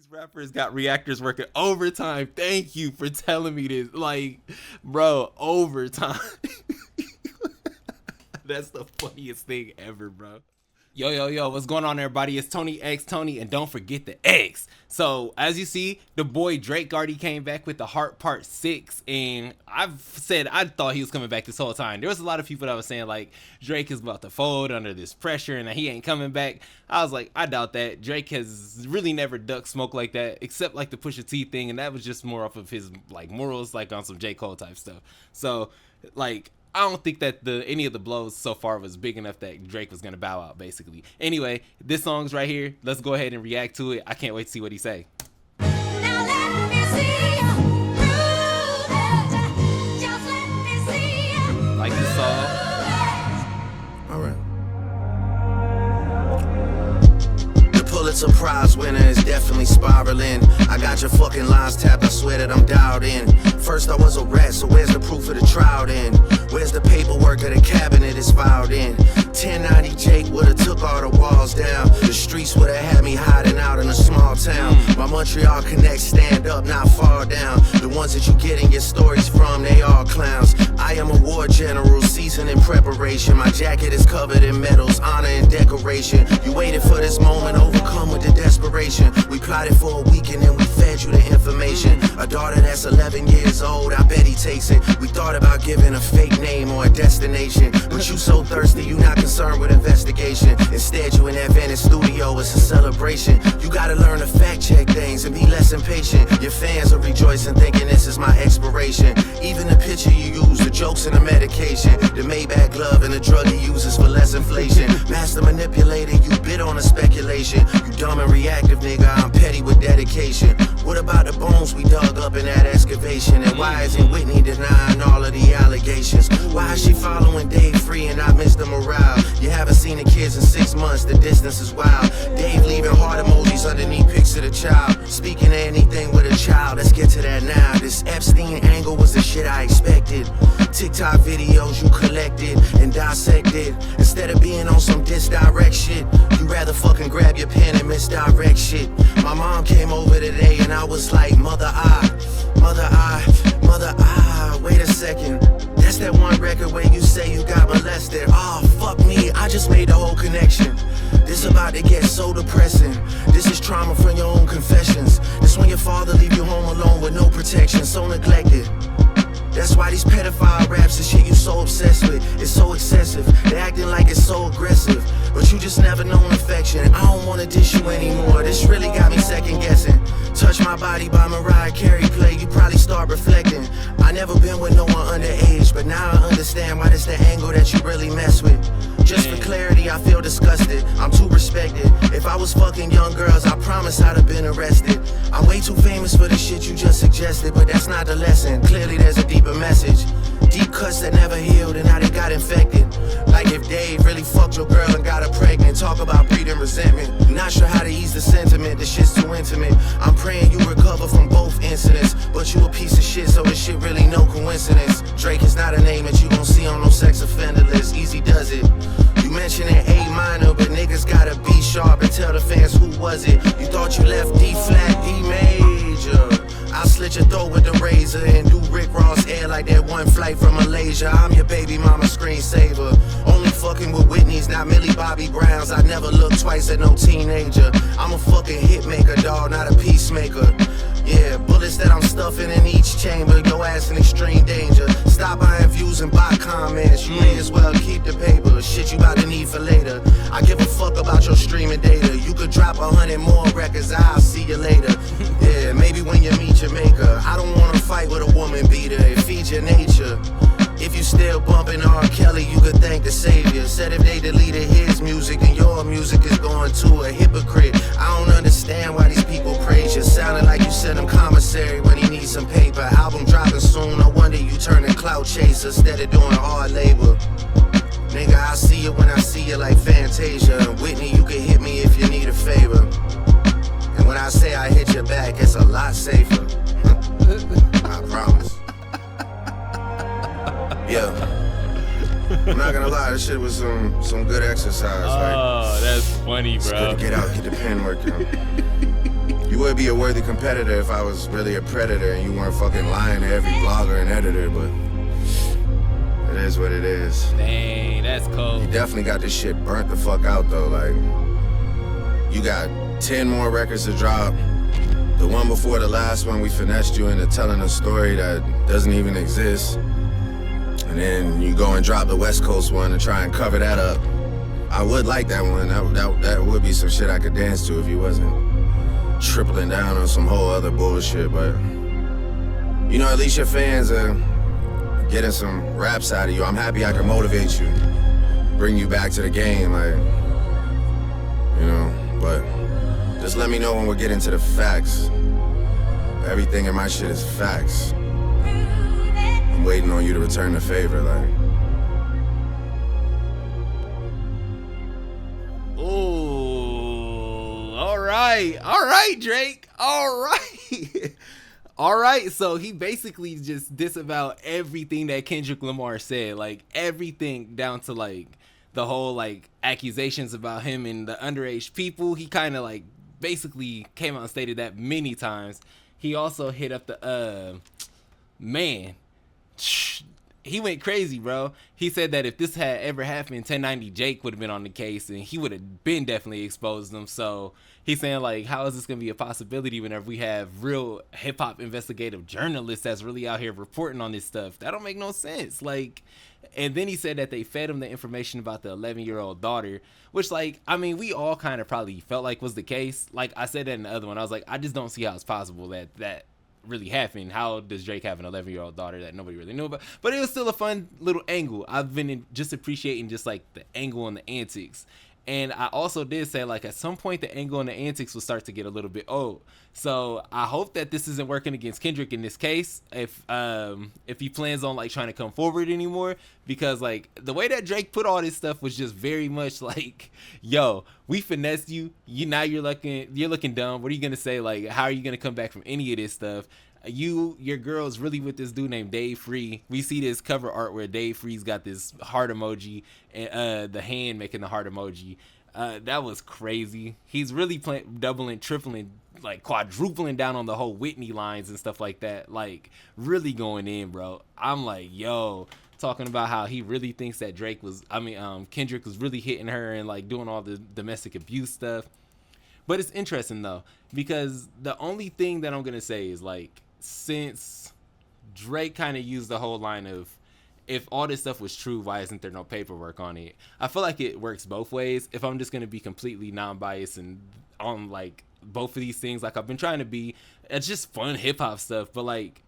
These rappers got reactors working overtime. Thank you for telling me this. Like, bro, overtime. That's the funniest thing ever, bro. Yo, what's going on, everybody? It's TonyXTony, and don't forget the X. So, as you see, the boy Drake already came back with the Heart Part 6, and I've said I thought he was coming back this whole time. There was a lot of people that was saying, like, Drake is about to fold under this pressure and that he ain't coming back. I was like, I doubt that. Drake has really never ducked smoke like that, except, like, the Pusha T thing, and that was just more off of his, like, morals, like, on some J. Cole type stuff. So, like, I don't think that any of the blows so far was big enough that Drake was going to bow out, basically. Anyway, this song's right here. Let's go ahead and react to it. I can't wait to see what he say. Now let me see you prove it. Just let me see you. Like this song. All right. The Pulitzer Prize winner is definitely spiraling. I got your fucking lines tapped, I swear that I'm dialed in. First I was a rat, so where's the proof of the trial then? Where's the paperwork of the cabinet is filed in? 1090 Jake would've took all the walls down. The streets would've had me hiding out in a small town. My Montreal connects stand up, not fall down. The ones that you getting your stories from, they all clowns. I am a war general, seasoned in preparation. My jacket is covered in medals, honor and decoration. You waited for this moment, overcome with the desperation. We plotted for a week and then we fed you the information. A daughter that's 11 years old, I bet he takes it. We thought about giving a fake name or a destination, but you so thirsty, you not concerned with investigation. Instead, you in that Venice studio, it's a celebration. You gotta learn to fact check things and be less impatient. Your fans are rejoicing, thinking this is my expiration. Even the picture you use, the jokes and the medication, the Maybach glove and the drug he uses for less inflation. Master manipulator, you bid on a speculation. You dumb and reactive, nigga, I'm petty with dedication. What about the bones we dug up in that excavation? And why isn't Whitney denying all of the allegations? Why is she following Dave free and not Mr. Morale? You haven't seen the kids in 6 months, the distance is wild. Dave leaving heart emojis underneath pics of the child. Speaking of anything with a child, let's get to that now. This Epstein angle was the shit I expected. TikTok videos you collected and dissected. Instead of being on some disdirect shit, you rather fucking grab your pen and misdirect shit. My mom came over today and I was like, mother I, wait a second. That's that one record where you say you got molested. Oh, fuck me, I just made the whole connection. This about to get so depressing. This is trauma from your own confessions. This when your father leave you home alone with no protection, so neglected. That's why these pedophile raps and shit you so obsessed with, it's so excessive. They acting like it's so aggressive, but you just never known affection. I don't wanna dish you anymore, this really got me second guessing. Touch My Body by Mariah Carey play, you probably start reflecting. I never been with no one underage, but now I understand why this the angle that you really mess with. Just for clarity, I feel disgusted, I'm too respected. If I was fucking young girls, I promise I'd have been arrested. I'm way too famous for the shit you just suggested, but that's not the lesson. Clearly there's a deeper message. Deep cuts that never healed and now they got infected. Like if Dave really fucked your girl and got her pregnant. Talk about breeding resentment. Not sure how to ease the sentiment, the shit's too intimate. I'm praying you recover from both incidents, but you a piece of shit, so this shit really no coincidence. Drake is not a name that you gon' see on no sex offender list. Easy does it. You mentioning A minor, but niggas gotta be sharp and tell the fans who was it. You thought you left D flat, D major. I'll slit your throat with the razor and do Rick Ross air like that one flight from Malaysia. I'm your baby mama screensaver. Only fucking with Whitney's, not Millie Bobby Browns. I never look twice at no teenager. I'm a fucking hit maker, dawg, not a peacemaker. Yeah, bullets that I'm stuffing in each chamber. Your ass in extreme danger. Stop buying views and bot comments. You may as well keep the paper. Shit you about to need for later. I give a fuck about your streaming data. You could drop 100 more records, I'll see you later. Yeah, maybe when you meet your maker. I don't wanna fight with a woman beater. It feeds your nature. If you still bumping R. Kelly, you could thank the savior. Said if they deleted his music, then your music is going to a hypocrite. I don't understand why these people praise you. Sounding like you sent him commissary when he needs some paper. Album dropping soon, no wonder you turning clout chaser instead of doing hard labor. Nigga, I see you when I see you like Fantasia. Whitney, you can hit me if you need a favor. And when I say I hit your back, it's a lot safer. I promise. Yeah. I'm not gonna lie, this shit was some good exercise. Oh, that's funny, It's bro. good to get out, get the pen working. You would be a worthy competitor if I was really a predator and you weren't fucking lying to every blogger and editor, but it is what it is. Dang, that's cold. You definitely got this shit burnt the fuck out though. Like, you got 10 more records to drop. The one before the last one, we finessed you into telling a story that doesn't even exist. And then you go and drop the West Coast one and try and cover that up. I would like that one. That would be some shit I could dance to if you wasn't tripling down on some whole other bullshit. But, you know, at least your fans are getting some raps out of you. I'm happy I can motivate you, bring you back to the game, like, you know, but just let me know when we're getting to the facts. Everything in my shit is facts. I'm waiting on you to return the favor, like. Ooh, all right, Drake, all right. All right, so he basically just disavowed everything that Kendrick Lamar said, like everything down to like the whole like accusations about him and the underage people. He kind of like basically came out and stated that many times. He also hit up the man. He went crazy, bro. He said that if this had ever happened, 1090 Jake would have been on the case and he would have been definitely exposed them. So he's saying like, how is this gonna be a possibility whenever we have real hip hop investigative journalists that's really out here reporting on this stuff? That don't make no sense. Like, and then he said that they fed him the information about the 11-year-old daughter, which, like, I mean, we all kind of probably felt like was the case. Like I said that in the other one, I was like, I just don't see how it's possible that really happened. How does Drake have an 11-year-old daughter that nobody really knew about? But it was still a fun little angle. I've been just appreciating just like the angle and the antics. And I also did say, like, at some point the angle and the antics will start to get a little bit old. So I hope that this isn't working against Kendrick in this case, if he plans on like trying to come forward anymore, because like the way that Drake put all this stuff was just very much like, yo, we finessed you. Now you're looking dumb. What are you gonna say? Like, how are you gonna come back from any of this stuff? Your girl's really with this dude named Dave Free. We see this cover art where Dave Free's got this heart emoji and the hand making the heart emoji. That was crazy. He's really doubling, tripling, like quadrupling down on the whole Whitney lines and stuff like that. Like really going in, bro. I'm like, yo, talking about how he really thinks that Kendrick was really hitting her and like doing all the domestic abuse stuff. But it's interesting though, because the only thing that I'm gonna say is like, since Drake kind of used the whole line of, if all this stuff was true, why isn't there no paperwork on it? I feel like it works both ways. If I'm just going to be completely non-biased and on like both of these things, like I've been trying to be, it's just fun hip hop stuff. But like,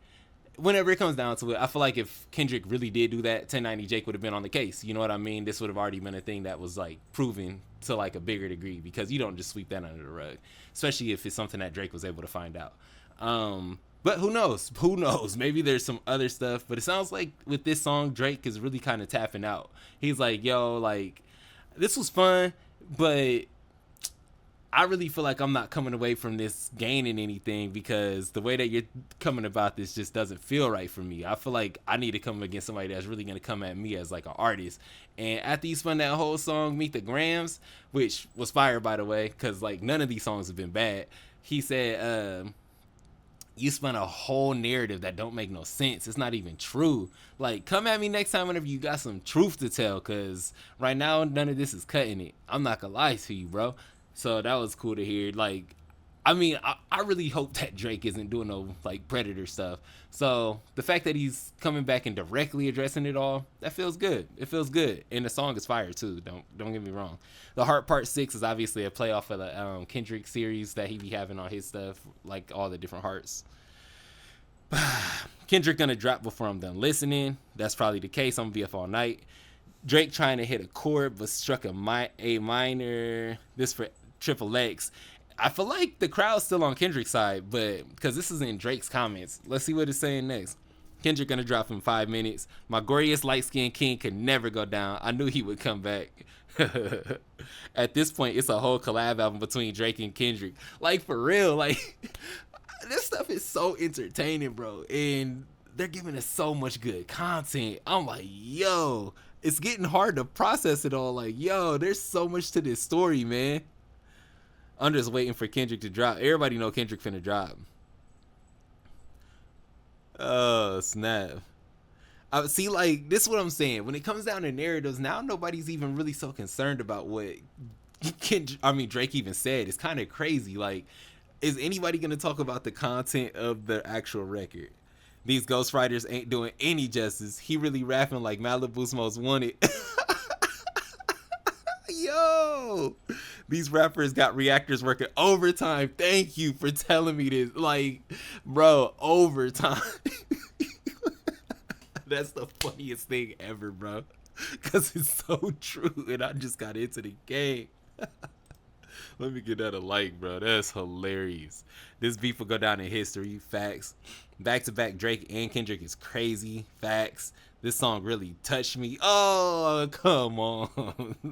whenever it comes down to it, I feel like if Kendrick really did do that, 1090 Jake would have been on the case. You know what I mean? This would have already been a thing that was like proven to like a bigger degree, because you don't just sweep that under the rug, especially if it's something that Drake was able to find out. But who knows? Who knows? Maybe there's some other stuff. But it sounds like with this song, Drake is really kind of tapping out. He's like, yo, like, this was fun, but I really feel like I'm not coming away from this gaining anything, because the way that you're coming about this just doesn't feel right for me. I feel like I need to come against somebody that's really going to come at me as like an artist. And after he spun that whole song, Meet the Grams, which was fire, by the way, because like none of these songs have been bad. He said, you spun a whole narrative that don't make no sense. It's not even true. Like, come at me next time whenever you got some truth to tell, because right now none of this is cutting it. I'm not gonna lie to you, bro. So that was cool to hear. Like, I mean, I really hope that Drake isn't doing no like Predator stuff. So the fact that he's coming back and directly addressing it all, that feels good. It feels good, and the song is fire too. Don't get me wrong. The Heart Part 6 is obviously a playoff of the Kendrick series that he be having on his stuff, like all the different hearts. Kendrick gonna drop before I'm done listening. That's probably the case. I'm gonna be up all night. Drake trying to hit a chord but struck a minor. This for Triple X. I feel like the crowd's still on Kendrick's side, but because this is in Drake's comments. Let's see what it's saying next. Kendrick gonna drop in 5 minutes. My glorious light-skinned king could never go down. I knew he would come back. At this point, it's a whole collab album between Drake and Kendrick. Like, for real, like, this stuff is so entertaining, bro. And they're giving us so much good content. I'm like, yo, it's getting hard to process it all. Like, yo, there's so much to this story, man. I'm just waiting for Kendrick to drop. Everybody know Kendrick finna drop. Oh, snap. I see, like, this is what I'm saying. When it comes down to narratives, now nobody's even really so concerned about what Drake even said. It's kind of crazy. Like, is anybody gonna talk about the content of the actual record? These ghostwriters ain't doing any justice. He really rapping like Malibu's Most Wanted. Yo, these rappers got reactors working overtime. Thank you for telling me this. Like, bro, overtime. That's the funniest thing ever, bro. Because it's so true. And I just got into the game. Let me get that a like, bro. That's hilarious. This beef will go down in history. Facts. Back to back Drake and Kendrick is crazy. Facts. This song really touched me. Oh, come on.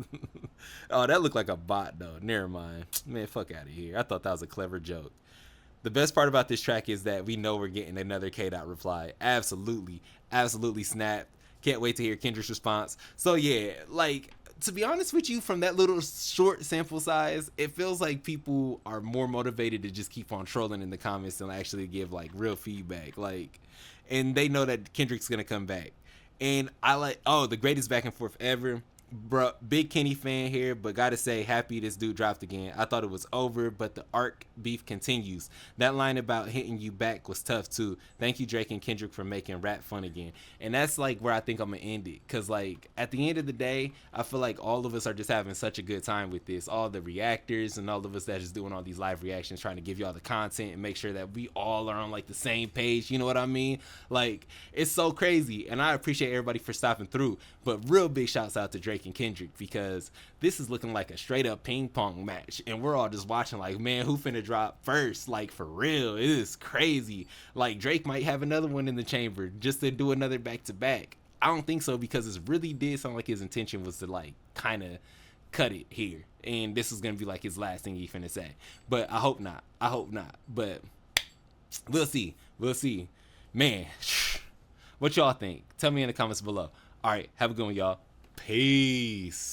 Oh, that looked like a bot, though. Never mind. Man, fuck out of here. I thought that was a clever joke. The best part about this track is that we know we're getting another K-Dot reply. Absolutely. Absolutely snapped. Can't wait to hear Kendrick's response. So, yeah, like, to be honest with you, from that little short sample size, it feels like people are more motivated to just keep on trolling in the comments than actually give, like, real feedback. Like, and they know that Kendrick's going to come back. And I like, oh, the greatest back and forth ever. Bro, big Kenny fan here, but gotta say, happy this dude dropped again. I thought it was over, but the arc beef continues. That line about hitting you back was tough too. Thank you, Drake and Kendrick, for making rap fun again. And that's like where I think I'm gonna end it, cause like at the end of the day, I feel like all of us are just having such a good time with this. All the reactors and all of us that just doing all these live reactions, trying to give y'all the content and make sure that we all are on like the same page. You know what I mean? Like, it's so crazy, and I appreciate everybody for stopping through. But real big shouts out to Drake and Kendrick, because this is looking like a straight up ping pong match, and we're all just watching like, man, who finna drop first? Like, for real, it is crazy. Like, Drake might have another one in the chamber just to do another back to back. I don't think so, because it really did sound like his intention was to like kind of cut it here, and this is gonna be like his last thing he finna say. But I hope not. But we'll see. Man, what y'all think? Tell me in the comments below. All right, have a good one, y'all. Peace.